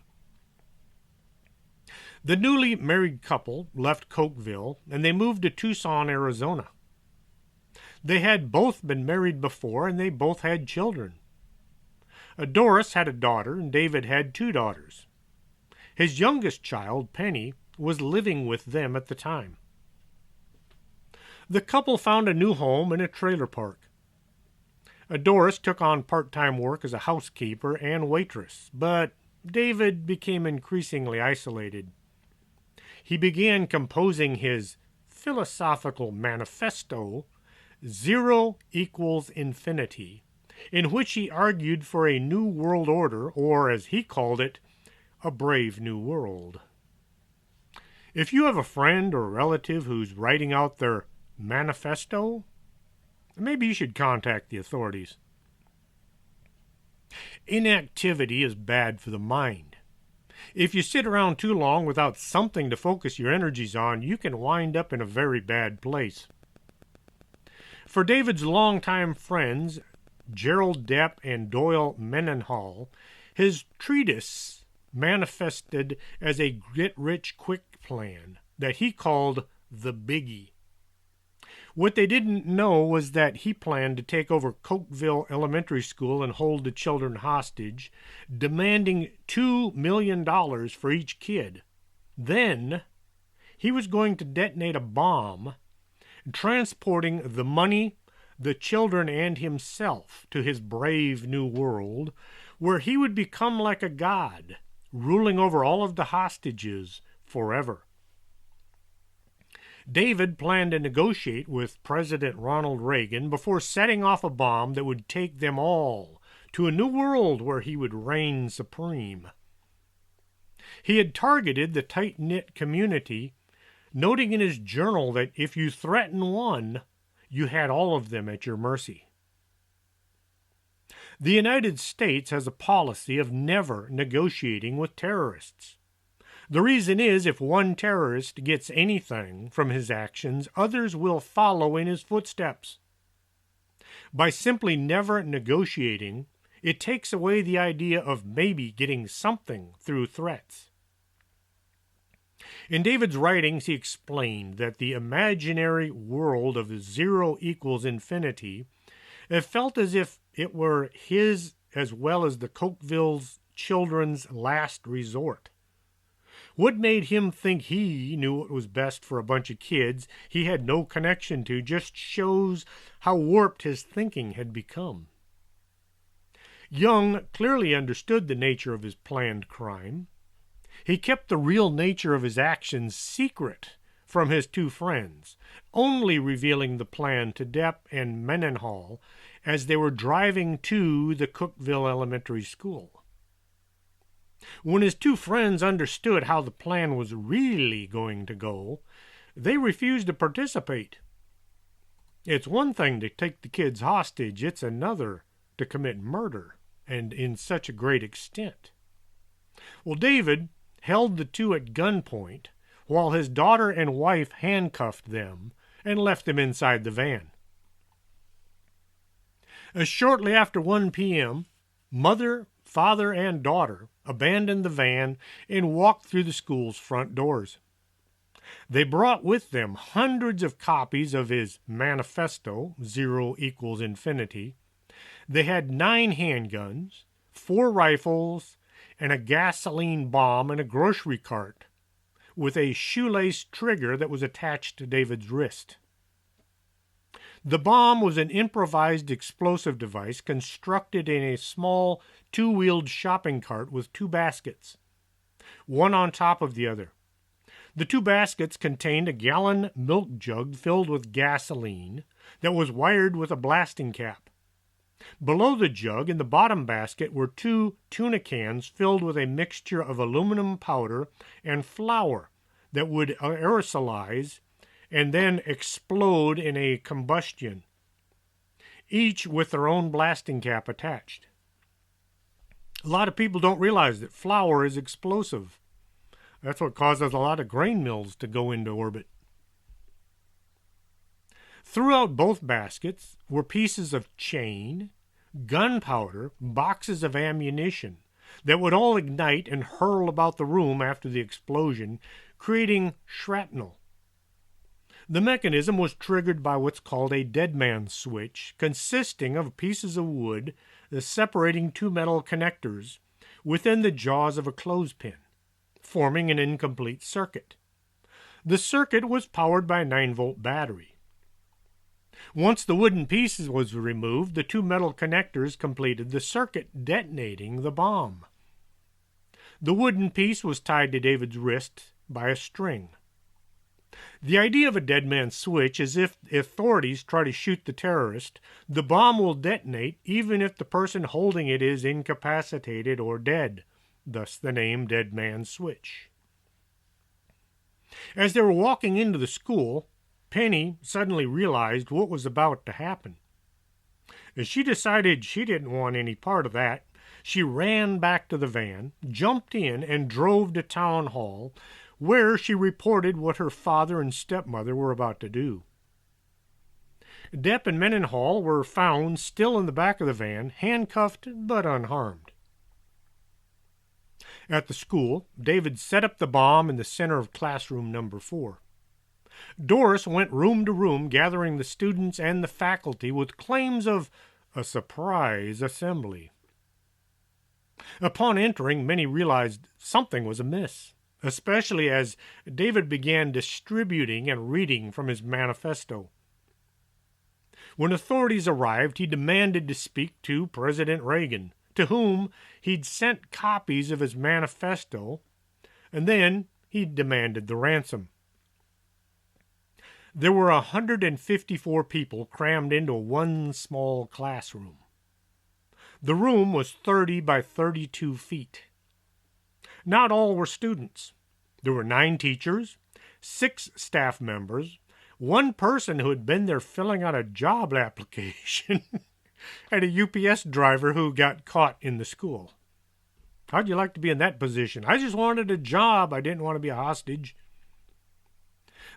The newly married couple left Cokeville and they moved to Tucson, Arizona. They had both been married before and they both had children. Doris had a daughter and David had 2 daughters. His youngest child, Penny, was living with them at the time. The couple found a new home in a trailer park. Doris took on part-time work as a housekeeper and waitress, but David became increasingly isolated. He began composing his philosophical manifesto, Zero Equals Infinity, in which he argued for a new world order, or as he called it, a brave new world. If you have a friend or relative who's writing out their manifesto, maybe you should contact the authorities. Inactivity is bad for the mind. If you sit around too long without something to focus your energies on, you can wind up in a very bad place. For David's longtime friends, Gerald Depp and Doyle Mendenhall, his treatise manifested as a get-rich-quick plan that he called the Biggie. What they didn't know was that he planned to take over Cokeville Elementary School and hold the children hostage, demanding $2 million for each kid. Then he was going to detonate a bomb, transporting the money, the children, and himself to his brave new world, where he would become like a god, ruling over all of the hostages forever. David planned to negotiate with President Ronald Reagan before setting off a bomb that would take them all to a new world where he would reign supreme. He had targeted the tight-knit community, noting in his journal that if you threaten one, you had all of them at your mercy. The United States has a policy of never negotiating with terrorists. The reason is if one terrorist gets anything from his actions, others will follow in his footsteps. By simply never negotiating, it takes away the idea of maybe getting something through threats. In David's writings, he explained that the imaginary world of zero equals infinity felt as if it were his as well as the Cokeville's children's last resort. What made him think he knew what was best for a bunch of kids he had no connection to just shows how warped his thinking had become. Young clearly understood the nature of his planned crime. He kept the real nature of his actions secret from his 2 friends, only revealing the plan to Depp and Mendenhall as they were driving to the Cokeville Elementary School. When his 2 friends understood how the plan was really going to go, they refused to participate. It's one thing to take the kids hostage, it's another to commit murder, and in such a great extent. Well, David held the 2 at gunpoint while his daughter and wife handcuffed them and left them inside the van. Shortly after 1 p.m., mother, father, and daughter abandoned the van and walked through the school's front doors. They brought with them hundreds of copies of his manifesto, Zero Equals Infinity. They had 9 handguns, 4 rifles, and a gasoline bomb in a grocery cart with a shoelace trigger that was attached to David's wrist. The bomb was an improvised explosive device constructed in a small two-wheeled shopping cart with two baskets, one on top of the other. The two baskets contained a gallon milk jug filled with gasoline that was wired with a blasting cap. Below the jug, in the bottom basket, were two tuna cans filled with a mixture of aluminum powder and flour that would aerosolize and then explode in a combustion, each with their own blasting cap attached. A lot of people don't realize that flour is explosive. That's what causes a lot of grain mills to go into orbit. Throughout both baskets were pieces of chain, gunpowder, boxes of ammunition that would all ignite and hurl about the room after the explosion, creating shrapnel. The mechanism was triggered by what's called a Deadman Switch, consisting of pieces of wood separating two metal connectors within the jaws of a clothespin, forming an incomplete circuit. The circuit was powered by a 9-volt battery. Once the wooden piece was removed, the two metal connectors completed the circuit, detonating the bomb. The wooden piece was tied to David's wrist by a string. The idea of a Deadman Switch is if authorities try to shoot the terrorist, the bomb will detonate even if the person holding it is incapacitated or dead, thus the name Deadman Switch. As they were walking into the school, Penny suddenly realized what was about to happen. As she decided she didn't want any part of that, she ran back to the van, jumped in, and drove to town hall, where she reported what her father and stepmother were about to do. Depp and Mendenhall were found still in the back of the van, handcuffed but unharmed. At the school, David set up the bomb in the center of classroom number 4. Doris went room to room, gathering the students and the faculty with claims of a surprise assembly. Upon entering, many realized something was amiss, especially as David began distributing and reading from his manifesto. When authorities arrived, he demanded to speak to President Reagan, to whom he'd sent copies of his manifesto, and then he demanded the ransom. There were 154 people crammed into one small classroom. The room was 30 by 32 feet. Not all were students. There were 9 teachers, 6 staff members, 1 person who had been there filling out a job application, and a UPS driver who got caught in the school. How'd you like to be in that position? I just wanted a job. I didn't want to be a hostage.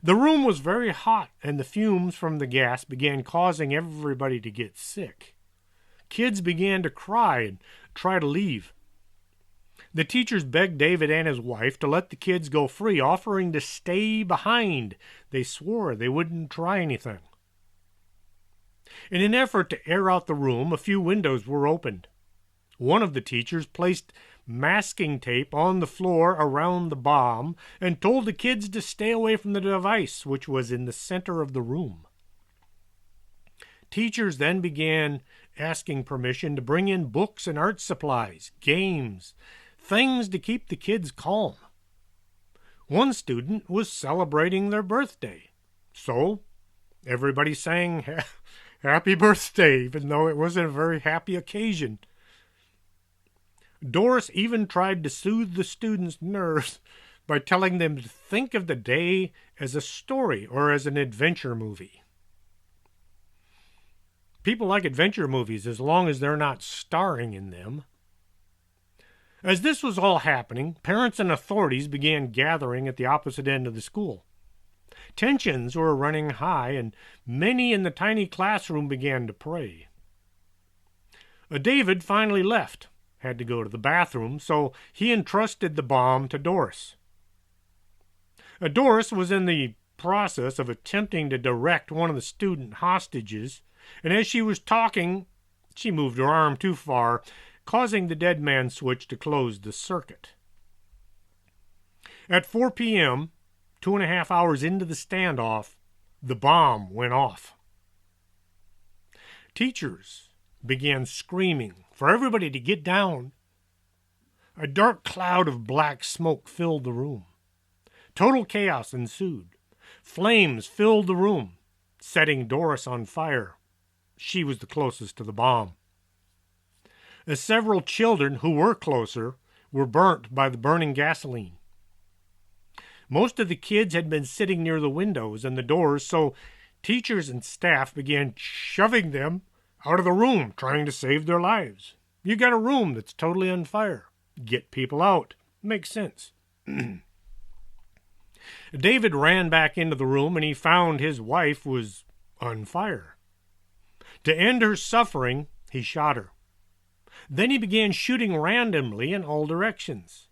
The room was very hot, and the fumes from the gas began causing everybody to get sick. Kids began to cry and try to leave. The teachers begged David and his wife to let the kids go free, offering to stay behind. They swore they wouldn't try anything. In an effort to air out the room, a few windows were opened. One of the teachers placed masking tape on the floor around the bomb and told the kids to stay away from the device, which was in the center of the room. Teachers then began asking permission to bring in books and art supplies, games, things to keep the kids calm. One student was celebrating their birthday, so everybody sang happy birthday, even though it wasn't a very happy occasion. Doris even tried to soothe the students' nerves by telling them to think of the day as a story or as an adventure movie. People like adventure movies as long as they're not starring in them. As this was all happening, parents and authorities began gathering at the opposite end of the school. Tensions were running high, and many in the tiny classroom began to pray. David finally left, had to go to the bathroom, so he entrusted the bomb to Doris. Doris was in the process of attempting to direct one of the student hostages, and as she was talking, she moved her arm too far, causing the Deadman Switch to close the circuit. At 4 p.m., 2.5 hours into the standoff, the bomb went off. Teachers began screaming for everybody to get down. A dark cloud of black smoke filled the room. Total chaos ensued. Flames filled the room, setting Doris on fire. She was the closest to the bomb. Several children who were closer were burnt by the burning gasoline. Most of the kids had been sitting near the windows and the doors, so teachers and staff began shoving them out of the room, trying to save their lives. You got a room that's totally on fire. Get people out. Makes sense. David ran back into the room and he found his wife was on fire. To end her suffering, he shot her. Then he began shooting randomly in all directions.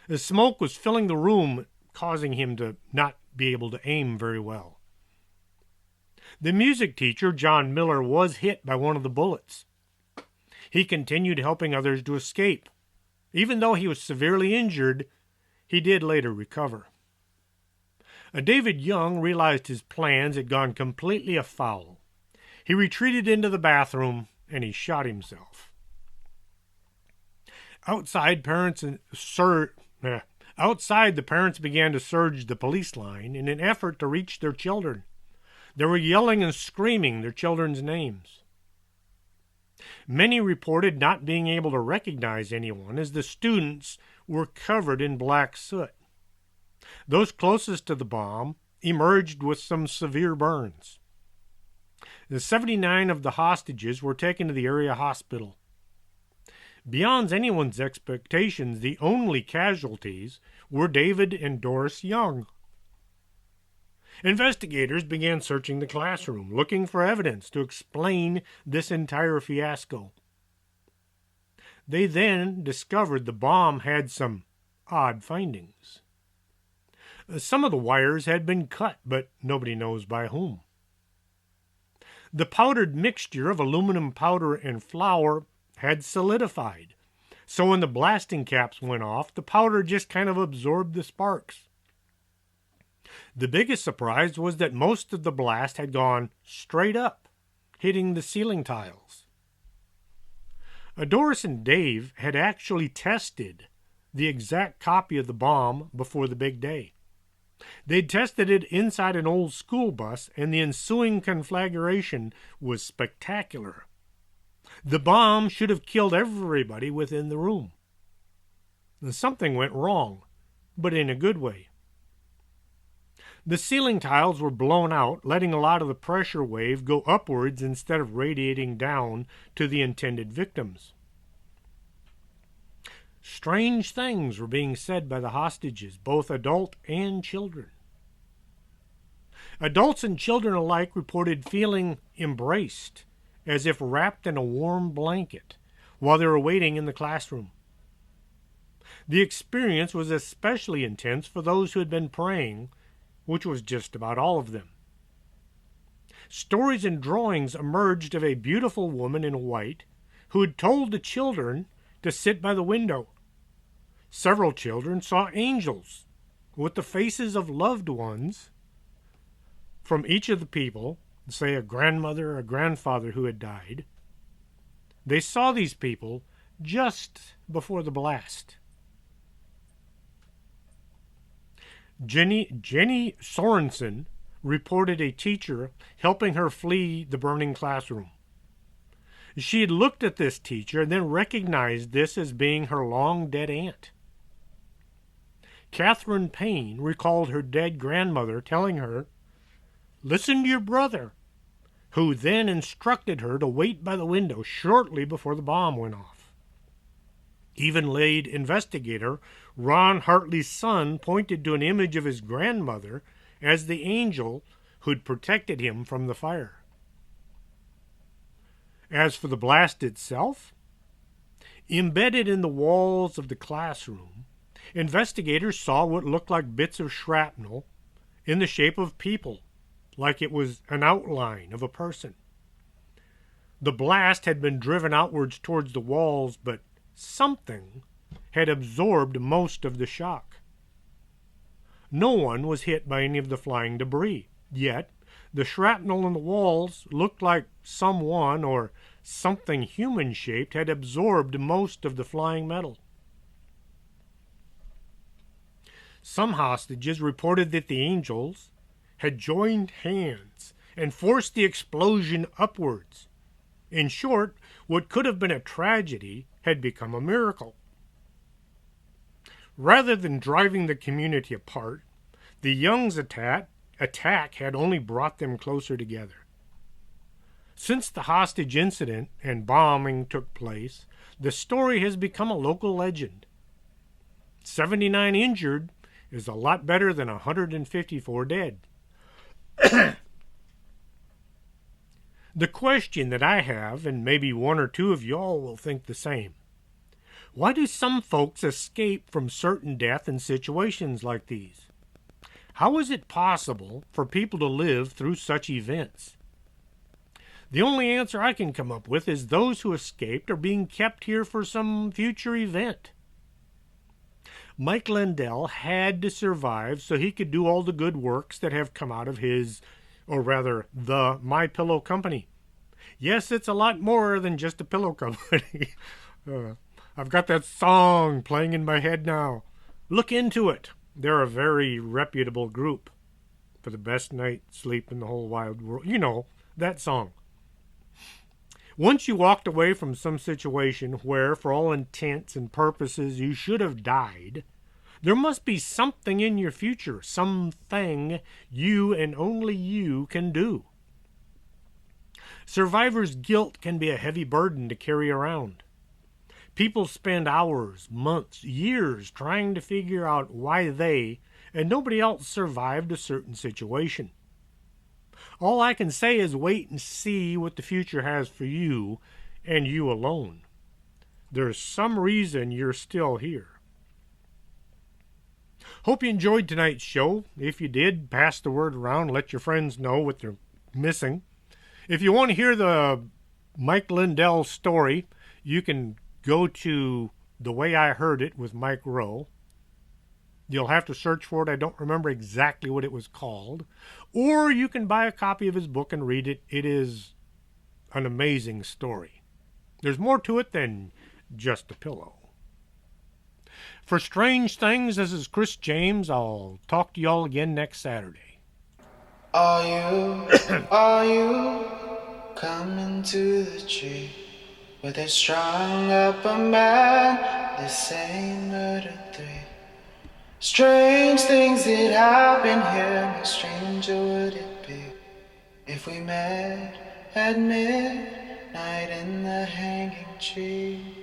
The smoke was filling the room, causing him to not be able to aim very well. The music teacher, John Miller, was hit by one of the bullets. He continued helping others to escape. Even though he was severely injured, he did later recover. David Young realized his plans had gone completely afoul. He retreated into the bathroom and he shot himself. Outside, the parents began to surge the police line in an effort to reach their children. They were yelling and screaming their children's names. Many reported not being able to recognize anyone as the students were covered in black soot. Those closest to the bomb emerged with some severe burns. The 79 of the hostages were taken to the area hospital. Beyond anyone's expectations, the only casualties were David and Doris Young. Investigators began searching the classroom, looking for evidence to explain this entire fiasco. They then discovered the bomb had some odd findings. Some of the wires had been cut, but nobody knows by whom. The powdered mixture of aluminum powder and flour had solidified, so when the blasting caps went off, the powder just kind of absorbed the sparks. The biggest surprise was that most of the blast had gone straight up, hitting the ceiling tiles. Doris and Dave had actually tested the exact copy of the bomb before the big day. They'd tested it inside an old school bus, and the ensuing conflagration was spectacular. The bomb should have killed everybody within the room. Something went wrong, but in a good way. The ceiling tiles were blown out, letting a lot of the pressure wave go upwards instead of radiating down to the intended victims. Strange things were being said by the hostages, both adult and children. Adults and children alike reported feeling embraced, as if wrapped in a warm blanket, while they were waiting in the classroom. The experience was especially intense for those who had been praying, which was just about all of them. Stories and drawings emerged of a beautiful woman in white who had told the children to sit by the window. Several children saw angels with the faces of loved ones from each of the people, say a grandmother or a grandfather who had died. They saw these people just before the blast. Jenny Sorensen reported a teacher helping her flee the burning classroom. She had looked at this teacher and then recognized this as being her long-dead aunt. Catherine Payne recalled her dead grandmother telling her, "Listen to your brother," who then instructed her to wait by the window shortly before the bomb went off. Even lead investigator Ron Hartley's son pointed to an image of his grandmother as the angel who'd protected him from the fire. As for the blast itself, embedded in the walls of the classroom, investigators saw what looked like bits of shrapnel in the shape of people, like it was an outline of a person. The blast had been driven outwards towards the walls, but something had absorbed most of the shock. No one was hit by any of the flying debris, yet The shrapnel in the walls looked like someone or something human-shaped had absorbed most of the flying metal. Some hostages reported that the angels had joined hands and forced the explosion upwards. In short, what could have been a tragedy had become a miracle. Rather than driving the community apart, the Youngs' attack had only brought them closer together. Since the hostage incident and bombing took place, the story has become a local legend. 79 injured is a lot better than 154 dead. The question that I have, and maybe one or two of y'all will think the same: why do some folks escape from certain death in situations like these? How is it possible for people to live through such events? The only answer I can come up with is those who escaped are being kept here for some future event. Mike Lindell had to survive so he could do all the good works that have come out of his, or rather, the My Pillow company. Yes, it's a lot more than just a pillow company. I've got that song playing in my head now. Look into it. They're a very reputable group for the best night's sleep in the whole wide world. You know, that song. Once you walked away from some situation where, for all intents and purposes, you should have died, there must be something in your future, something you and only you can do. Survivor's guilt can be a heavy burden to carry around. People spend hours, months, years trying to figure out why they and nobody else survived a certain situation. All I can say is wait and see what the future has for you and you alone. There's some reason you're still here. Hope you enjoyed tonight's show. If you did, pass the word around. Let your friends know what they're missing. If you want to hear the Mike Lindell story, you can go to The Way I Heard It with Mike Rowe. You'll have to search for it. I don't remember exactly what it was called. Or you can buy a copy of his book and read it. It is an amazing story. There's more to it than just a pillow. For Strange Things, this is Chris James. I'll talk to y'all again next Saturday. Are you coming to the tree where they strung up a man, the same murder three? Strange things that happen here, no stranger would it be if we met at midnight in the hanging tree.